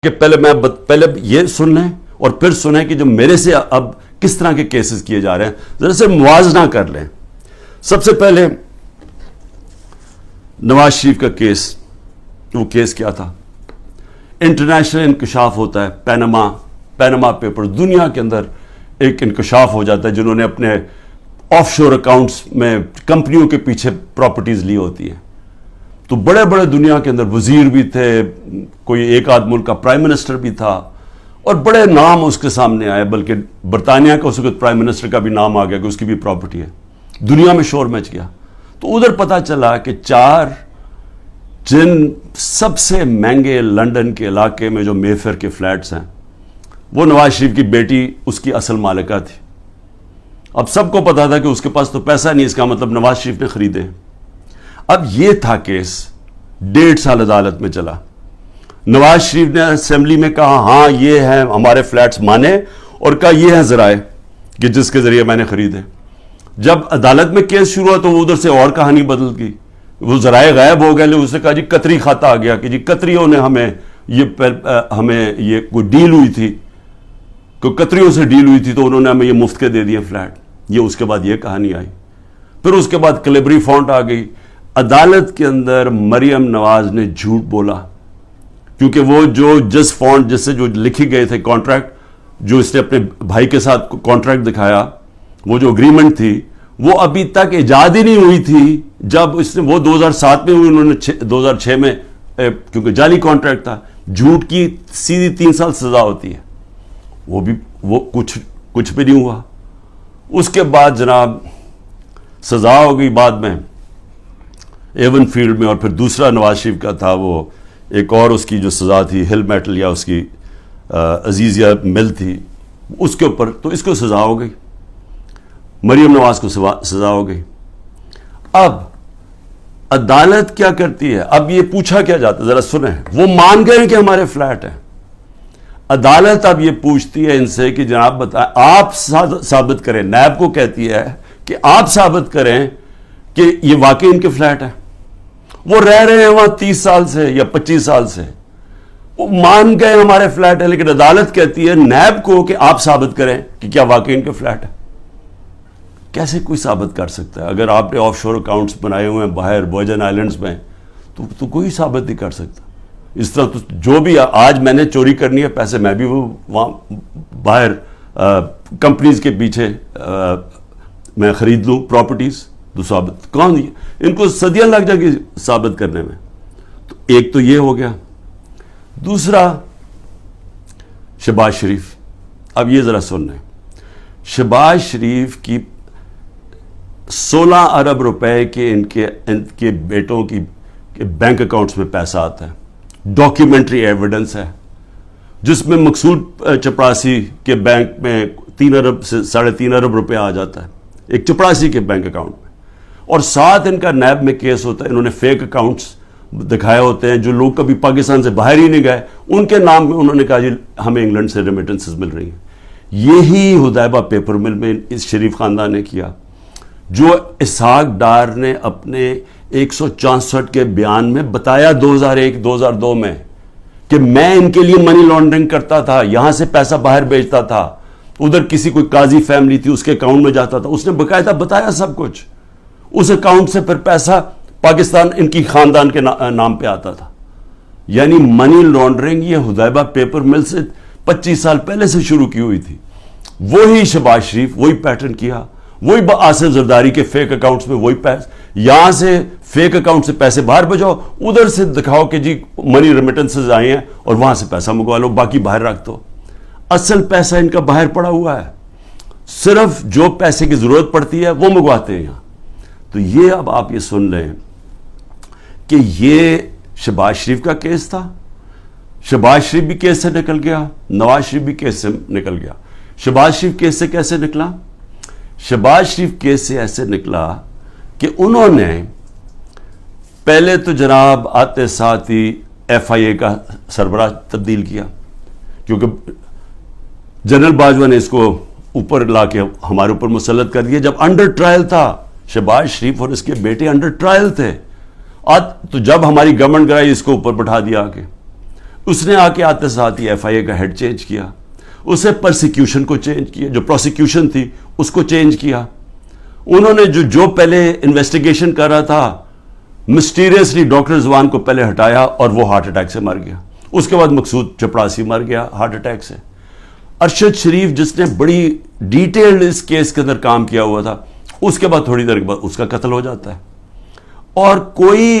کہ پہلے یہ سن لیں اور پھر سنیں کہ جو میرے سے اب کس طرح کے کیسز کیے جا رہے ہیں، ذرا سے موازنہ کر لیں۔ سب سے پہلے نواز شریف کا کیس، وہ کیس کیا تھا؟ انٹرنیشنل انکشاف ہوتا ہے، پیناما پیپر، دنیا کے اندر ایک انکشاف ہو جاتا ہے جنہوں نے اپنے آف شور اکاؤنٹس میں کمپنیوں کے پیچھے پراپرٹیز لی ہوتی ہیں، تو بڑے بڑے دنیا کے اندر وزیر بھی تھے، کوئی ایک آدھ ملک کا پرائم منسٹر بھی تھا، اور بڑے نام اس کے سامنے آئے، بلکہ برطانیہ کا اس وقت پرائم منسٹر کا بھی نام آ گیا کہ اس کی بھی پراپرٹی ہے، دنیا میں شور مچ گیا۔ تو ادھر پتہ چلا کہ جن سب سے مہنگے لنڈن کے علاقے میں جو مے فیئر کے فلیٹس ہیں، وہ نواز شریف کی بیٹی اس کی اصل مالکہ تھی۔ اب سب کو پتا تھا کہ اس کے پاس تو پیسہ نہیں، اس کا مطلب نواز شریف نے خریدے ہیں۔ اب یہ تھا کیس، 1.5 سال عدالت میں چلا۔ نواز شریف نے اسمبلی میں کہا ہاں یہ ہیں ہمارے فلیٹس مانے، اور کہا یہ ہیں ذرائع کہ جس کے ذریعے میں نے خریدے۔ جب عدالت میں کیس شروع ہوا تو وہ ادھر سے اور کہانی بدل گئی، وہ ذرائع غائب ہو گئے، اس نے کہا جی قطری کھاتا آ گیا کہ جی قطریوں نے ہمیں یہ کوئی ڈیل ہوئی تھی، کوئی قطریوں سے ڈیل ہوئی تھی تو انہوں نے ہمیں یہ مفت کے دے دیے فلیٹ۔ یہ اس کے بعد یہ کہانی آئی، پھر اس کے بعد کلیبری فونٹ آ گئی۔ عدالت کے اندر مریم نواز نے جھوٹ بولا، کیونکہ وہ جو جس فونٹ جس سے جو لکھی گئے تھے کانٹریکٹ، جو اس نے اپنے بھائی کے ساتھ کانٹریکٹ دکھایا، وہ جو اگریمنٹ تھی وہ ابھی تک ایجاد ہی نہیں ہوئی تھی۔ جب اس نے وہ 2007 میں ہوئی، انہوں نے 2006 میں، کیونکہ جعلی کانٹریکٹ تھا، جھوٹ کی سیدھی 3 سال سزا ہوتی ہے، وہ کچھ بھی نہیں ہوا۔ اس کے بعد جناب سزا ہو گئی بعد میں ایون فیلڈ میں، اور پھر دوسرا نواز شریف کا تھا، وہ ایک اور اس کی جو سزا تھی ہل میٹل یا اس کی عزیزیہ مل تھی، اس کے اوپر تو اس کو سزا ہو گئی، مریم نواز کو سزا ہو گئی۔ اب عدالت کیا کرتی ہے؟ اب یہ پوچھا کیا جاتا ہے، ذرا سنیں، وہ مان گئے کہ ہمارے فلیٹ ہیں۔ عدالت اب یہ پوچھتی ہے ان سے کہ جناب بتائیں، آپ ثابت کریں، نیب کو کہتی ہے کہ آپ ثابت کریں کہ یہ واقعی ان کے فلیٹ ہے۔ وہ رہ رہے ہیں وہاں 30 سال سے یا 25 سال سے، وہ مان گئے ہمارے فلیٹ ہے، لیکن عدالت کہتی ہے نیب کو کہ آپ ثابت کریں کہ کیا واقعی ان کے فلیٹ ہے۔ کیسے کوئی ثابت کر سکتا ہے؟ اگر آپ نے آف شور اکاؤنٹس بنائے ہوئے ہیں باہر ورجن آئلینڈز میں تو کوئی ثابت نہیں کر سکتا۔ اس طرح تو جو بھی آج میں نے چوری کرنی ہے پیسے، میں بھی وہ وہاں باہر کمپنیز کے پیچھے میں خرید لوں پراپرٹیز، تو ثابت کون، ان کو صدیاں لگ جائیں گی ثابت کرنے میں۔ تو ایک تو یہ ہو گیا۔ دوسرا شہباز شریف، اب یہ ذرا سن لیں، شہباز شریف کی 16 ارب روپے کے ان کے بیٹوں کی بینک اکاؤنٹس میں پیسہ آتا ہے، ڈاکیومنٹری ایویڈنس ہے، جس میں مقصود چپراسی کے بینک میں 3 ارب سے 3.5 ارب روپے آ جاتا ہے ایک چپراسی کے بینک اکاؤنٹ میں، اور ساتھ ان کا نیب میں کیس ہوتا ہے، انہوں نے فیک اکاؤنٹس دکھائے ہوتے ہیں، جو لوگ کبھی پاکستان سے باہر ہی نہیں گئے، ان کے نام میں انہوں نے کہا جی ہمیں انگلینڈ سے ریمیٹنسز مل رہی ہیں۔ یہی حدیبہ پیپر مل میں اس شریف خاندان نے کیا، جو اسحاق ڈار نے اپنے 164 کے بیان میں بتایا 2001-2002 میں کہ میں ان کے لیے منی لانڈرنگ کرتا تھا، یہاں سے پیسہ باہر بھیجتا تھا، ادھر کسی کوئی قاضی فیملی تھی اس کے اکاؤنٹ میں جاتا تھا، اس نے باقاعدہ بتایا سب کچھ، اس اکاؤنٹ سے پھر پیسہ پاکستان ان کی خاندان کے نام پہ آتا تھا۔ یعنی منی لانڈرنگ یہ حدیبہ پیپر مل سے 25 سال پہلے سے شروع کی ہوئی تھی۔ وہی شہباز شریف وہی پیٹرن کیا، وہی آصف زرداری کے فیک اکاؤنٹس میں وہی پیسے، یہاں سے فیک اکاؤنٹ سے پیسے باہر بھیجو، ادھر سے دکھاؤ کہ جی منی ریمیٹنسز آئے ہیں اور وہاں سے پیسہ منگوا لو، باقی باہر رکھ دو۔ اصل پیسہ ان کا باہر پڑا ہوا ہے، صرف جو پیسے کی ضرورت پڑتی ہے وہ منگواتے ہیں یہاں۔ تو یہ اب آپ یہ سن لیں کہ یہ شہباز شریف کا کیس تھا، شہباز شریف بھی کیس سے نکل گیا، نواز شریف بھی کیس سے نکل گیا۔ شہباز شریف کیس سے کیسے نکلا؟ شہباز شریف کیس سے ایسے نکلا کہ انہوں نے پہلے تو جناب آتے ساتھ ہی ایف آئی اے کا سربراہ تبدیل کیا، کیونکہ جنرل باجوہ نے اس کو اوپر لا کے ہمارے اوپر مسلط کر دیا۔ جب انڈر ٹرائل تھا، شہباز شریف اور اس کے بیٹے انڈر ٹرائل تھے، تو جب ہماری گورنمنٹ گرائی اس کو اوپر بٹھا دیا آگے۔ اس نے آ کے آتے ساتھ ہی ایف آئی اے کا ہیڈ چینج کیا, اسے پرسیکیوشن کو چینج کیا, جو پروسیکیوشن تھی اس کو چینج کیا. انہوں نے جو پہلے انویسٹیگیشن کر رہا تھا, مسٹیریسلی ڈاکٹر رضوان کو پہلے ہٹایا اور وہ ہارٹ اٹیک سے مر گیا. اس کے بعد مقصود چپڑاسی مر گیا ہارٹ اٹیک سے. ارشد شریف جس نے بڑی ڈیٹیلڈ اس کیس کے اندر کام کیا ہوا تھا, اس کے بعد تھوڑی دیر کے بعد اس کا قتل ہو جاتا ہے. اور کوئی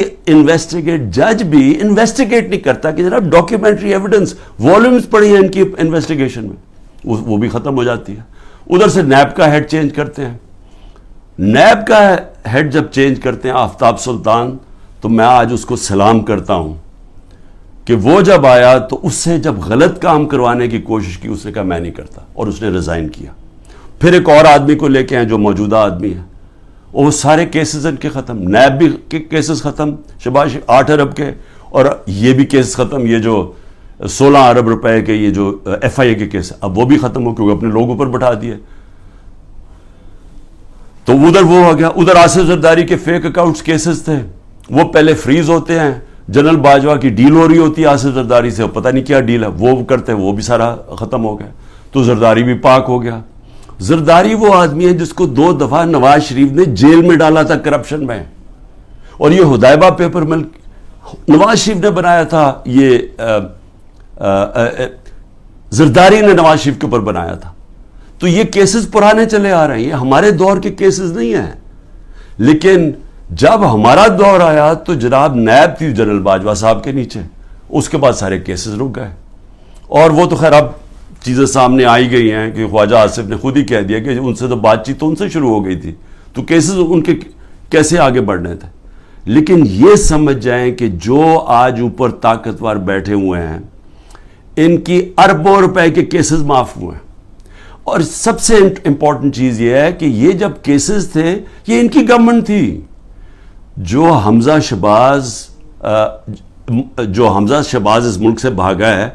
جج بھی انویسٹیگیٹ نہیں کرتا کہ جناب ڈاکیومنٹری ایویڈنس والومز پڑی ہیں ان کی انویسٹیگیشن میں, وہ بھی ختم ہو جاتی ہے. ادھر سے نیب کا ہیڈ چینج کرتے ہیں. نیب کا ہیڈ جب چینج کرتے ہیں آفتاب سلطان, تو میں آج اس کو سلام کرتا ہوں کہ وہ جب آیا تو اس سے جب غلط کام کروانے کی کوشش کی, اس نے کہا میں نہیں کرتا, اور اس نے ریزائن کیا. پھر ایک اور آدمی کو لے کے آئے جو موجودہ آدمی ہے, اور وہ سارے کیسز ان کے ختم. نیب بھی کیسز ختم, شہباز 8 ارب کے, اور یہ بھی کیس ختم. یہ جو 16 ارب روپے کے یہ جو ایف آئی اے کے کیس, اب وہ بھی ختم ہو کیونکہ اپنے لوگوں پر بٹھا دیے. تو ادھر وہ ہو گیا. ادھر آصف زرداری کے فیک اکاؤنٹس کیسز تھے, وہ پہلے فریز ہوتے ہیں. جنرل باجوہ کی ڈیل ہو رہی ہوتی ہے آصف زرداری سے, پتہ نہیں کیا ڈیل ہے, وہ کرتے ہیں, وہ بھی سارا ختم ہو گیا. تو زرداری بھی پاک ہو گیا. زرداری وہ آدمی ہے جس کو 2 دفعہ نواز شریف نے جیل میں ڈالا تھا کرپشن میں, اور یہ ہدایبہ پیپر مل نواز شریف نے بنایا تھا. یہ زرداری نے نواز شریف کے اوپر بنایا تھا. تو یہ کیسز پرانے چلے آ رہے ہیں, یہ ہمارے دور کے کیسز نہیں ہیں. لیکن جب ہمارا دور آیا تو جناب نیب تھی جنرل باجوہ صاحب کے نیچے, اس کے بعد سارے کیسز رک گئے. اور وہ تو خیر اب چیزیں سامنے آئی گئی ہیں کہ خواجہ آصف نے خود ہی کہہ دیا کہ ان سے تو بات چیت تو ان سے شروع ہو گئی تھی, تو کیسز ان کے کیسے آگے بڑھنے تھے. لیکن یہ سمجھ جائیں کہ جو آج اوپر طاقتور بیٹھے ہوئے ہیں, ان کی اربوں روپے کے کیسز معاف ہوئے ہیں. اور سب سے امپورٹنٹ چیز یہ ہے کہ یہ جب کیسز تھے یہ ان کی گورنمنٹ تھی. جو حمزہ شہباز اس ملک سے بھاگا ہے,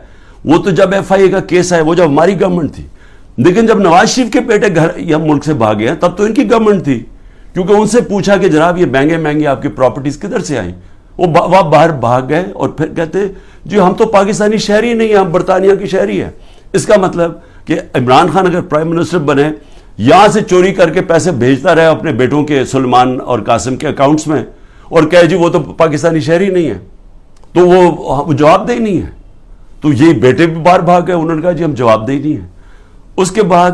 وہ تو جب ایف آئی اے کا کیس آیا وہ جب ہماری گورنمنٹ تھی. لیکن جب نواز شریف کے بیٹے گھر یا ملک سے بھاگے ہیں تب تو ان کی گورنمنٹ تھی, کیونکہ ان سے پوچھا کہ جناب یہ مہنگے آپ کی پراپرٹیز کدھر سے آئیں, وہ باہر بھاگ گئے اور پھر کہتے جی ہم تو پاکستانی شہری نہیں ہیں, ہم برطانیہ کی شہری ہیں. اس کا مطلب کہ عمران خان اگر پرائم منسٹر بنے, یہاں سے چوری کر کے پیسے بھیجتا رہے اپنے بیٹوں کے سلمان اور قاسم کے اکاؤنٹس میں, اور کہے جی وہ تو پاکستانی شہری نہیں ہے, تو وہ جواب دہ نہیں ہے. تو یہ بیٹے بھی باہر بھاگ گئے, انہوں نے کہا جی ہم جواب دہ نہیں ہیں. اس کے بعد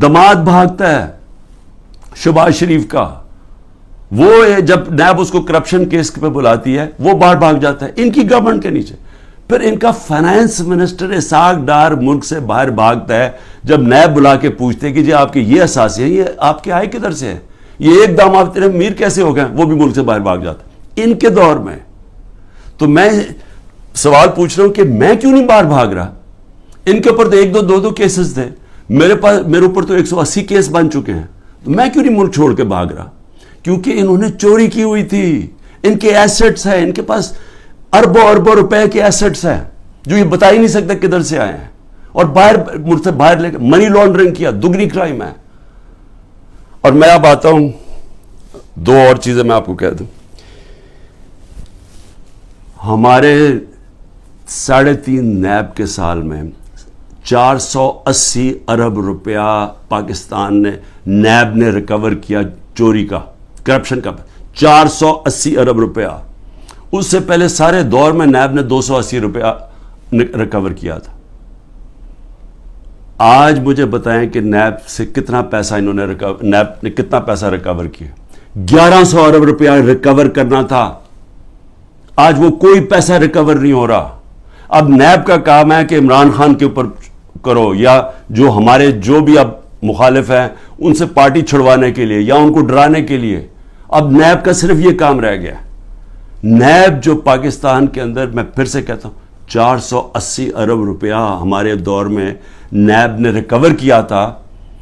دماد بھاگتا ہے شہباز شریف کا, وہ جب نیب اس کو کرپشن کیس پہ بلاتی ہے وہ باہر بھاگ جاتا ہے ان کی گورنمنٹ کے نیچے. پھر ان کا فائنانس منسٹر اسحاق ڈار ملک سے باہر بھاگتا ہے جب نیب بلا کے پوچھتے ہیں کہ جی آپ کے یہ اثاثے ہیں, یہ آپ کے آئے کدھر سے ہیں, یہ ایک دام آپ تیرے امیر کیسے ہو گئے, وہ بھی ملک سے باہر بھاگ جاتا ہے ان کے دور میں. تو میں سوال پوچھ رہا ہوں کہ میں کیوں نہیں باہر بھاگ رہا. ان کے اوپر تو دو کیسز تھے, میرے اوپر تو 180 کیس بن چکے ہیں, تو میں کیوں نہیں ملک چھوڑ کے بھاگ رہا. کیونکہ انہوں نے چوری کی ہوئی تھی, ان کے ایسٹس ہیں, ان کے پاس اربوں روپے کے ایسٹس ہیں جو یہ بتا ہی نہیں سکتے کدھر سے آئے ہیں, اور ملک سے باہر لے کے منی لانڈرنگ کیا, دگنی کرائم ہے. اور میں اب آتا ہوں, 2 اور چیزیں میں آپ کو کہہ دوں. ہمارے 3.5 نیب کے سال میں 480 ارب روپیہ پاکستان نے نیب نے ریکور کیا چوری کا, کرپشن کا, 480 ارب روپیہ. اس سے پہلے سارے دور میں نیب نے 280 روپیہ ریکور کیا تھا. آج مجھے بتائیں کہ نیب سے کتنا پیسہ نیب نے کتنا پیسہ ریکور کیا. 1100 ارب روپیہ ریکور کرنا تھا, آج وہ کوئی پیسہ ریکور نہیں ہو رہا. اب نیب کا کام ہے کہ عمران خان کے اوپر کرو, یا جو ہمارے جو بھی اب مخالف ہیں ان سے پارٹی چھڑوانے کے لیے یا ان کو ڈرانے کے لیے. اب نیب کا صرف یہ کام رہ گیا. نیب جو پاکستان کے اندر, میں پھر سے کہتا ہوں, 480 ارب روپیہ ہمارے دور میں نیب نے ریکور کیا تھا,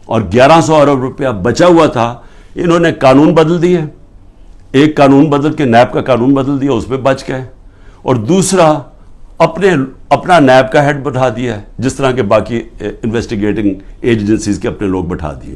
اور 1100 ارب روپیہ بچا ہوا تھا. انہوں نے قانون بدل دیے, ایک قانون بدل کے نیب کا قانون بدل دیا, اس پہ بچ گئے, اور دوسرا اپنا نیب کا ہیڈ بٹھا دیا ہے, جس طرح کے باقی انویسٹیگیٹنگ ایجنسیز کے اپنے لوگ بٹھا دیے.